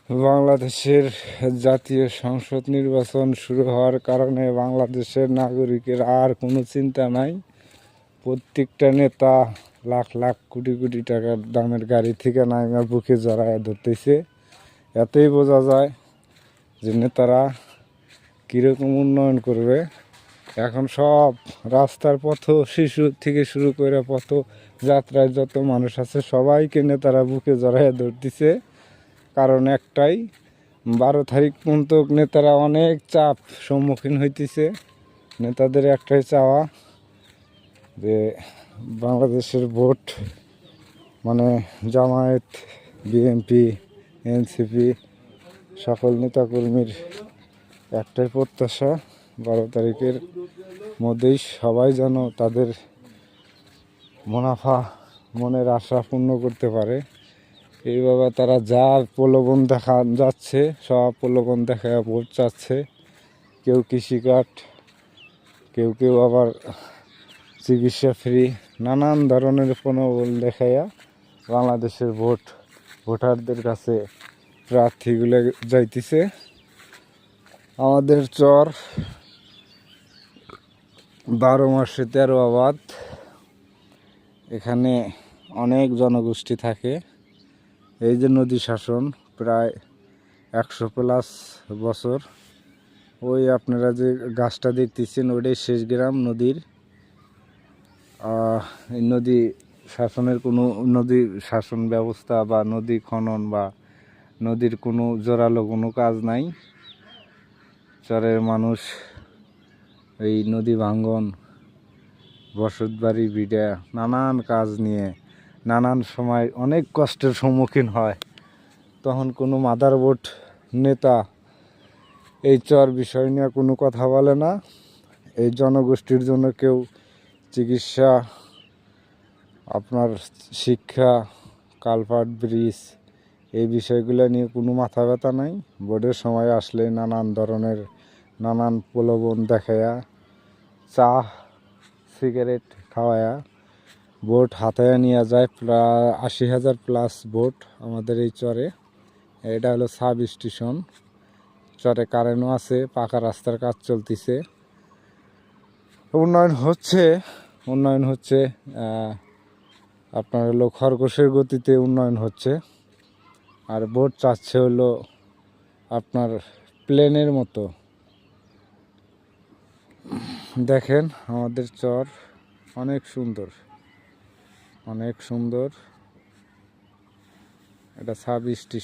বাংলাদেশের জাতীয় সংসদ নির্বাচন শুরু হওয়ার কারণে বাংলাদেশের নাগরিকের আর কোনো চিন্তা নাই। প্রত্যেকটা নেতা লাখ লাখ কোটি কোটি টাকার দামের গাড়ি থেকে নাইমা বুকে জড়ায় ধরতেছে। এতেই বোঝা যায় যে নেতারা কীরকম উন্নয়ন করবে। এখন সব রাস্তার পথ শিশু থেকে শুরু করে পথ যাত্রায় যত মানুষ আছে সবাইকে নেতারা বুকে জড়ায় ধরতেছে। কারণ একটাই, 12 তারিখ পর্যন্ত নেতারা অনেক চাপ সম্মুখীন হইতেছে। নেতাদের একটাই চাওয়া যে বাংলাদেশের ভোট মানে জামায়াত, বিএনপি, এনসিপি সকল নেতাকর্মীর একটাই প্রত্যাশা 12 তারিখের মধ্যেই সবাই যেন তাদের মুনাফা মনের আশা পূর্ণ করতে পারে। এইভাবে তারা যা প্রলোভন দেখা যাচ্ছে সব প্রলোভন দেখা ভোট চাচ্ছে। কেউ কৃষিকার্ড, কেউ কেউ আবার চিকিৎসা ফ্রি, নানান ধরনের প্রলোভন দেখাইয়া বাংলাদেশের ভোটারদের কাছে প্রার্থীগুলো যাইতেছে। আমাদের চর 12 মাসে 13 আবাদ, এখানে অনেক জনগোষ্ঠী থাকে। এই যে নদী শাসন প্রায় 100+ বছর। ওই আপনারা যে গাছটা দেখতেছেন ওইটাই শেষ গ্রাম নদীর। এই নদী শাসনের কোনো নদী শাসন ব্যবস্থা বা নদী খনন বা নদীর কোনো জোরালো কোনো কাজ নাই। চরের মানুষ এই নদী ভাঙ্গন, বসতবাড়ি বিডা নানান কাজ নিয়ে নানান সময় অনেক কষ্টের সম্মুখীন হয়। তখন কোনো মাদারবোর্ড নেতা এই চর বিষয় নিয়ে কোনো কথা বলে না। এই জনগোষ্ঠীর জন্য কেউ চিকিৎসা, আপনার শিক্ষা, কালভার্ট, ব্রিজ এই বিষয়গুলো নিয়ে কোনো মাথা ব্যথা নাই। ভোটের সময় আসলে নানান ধরনের নানান প্রলোভন দেখায়া, চা সিগারেট খাওয়ায়া ভোট হাতায় নিয়ে যায়। প্রায় 80,000+ ভোট আমাদের এই চরে। এটা হলো সাব স্টেশন। চরে কারেন্টও আছে, পাকা রাস্তার কাজ চলতেছে, উন্নয়ন হচ্ছে আপনার হলো খরগোশের গতিতে উন্নয়ন হচ্ছে। আর ভোট চাচ্ছে হলো আপনার প্লেনের মতো। দেখেন আমাদের চর অনেক সুন্দর, অনেক সুন্দর। এটা সাব স্টেশন।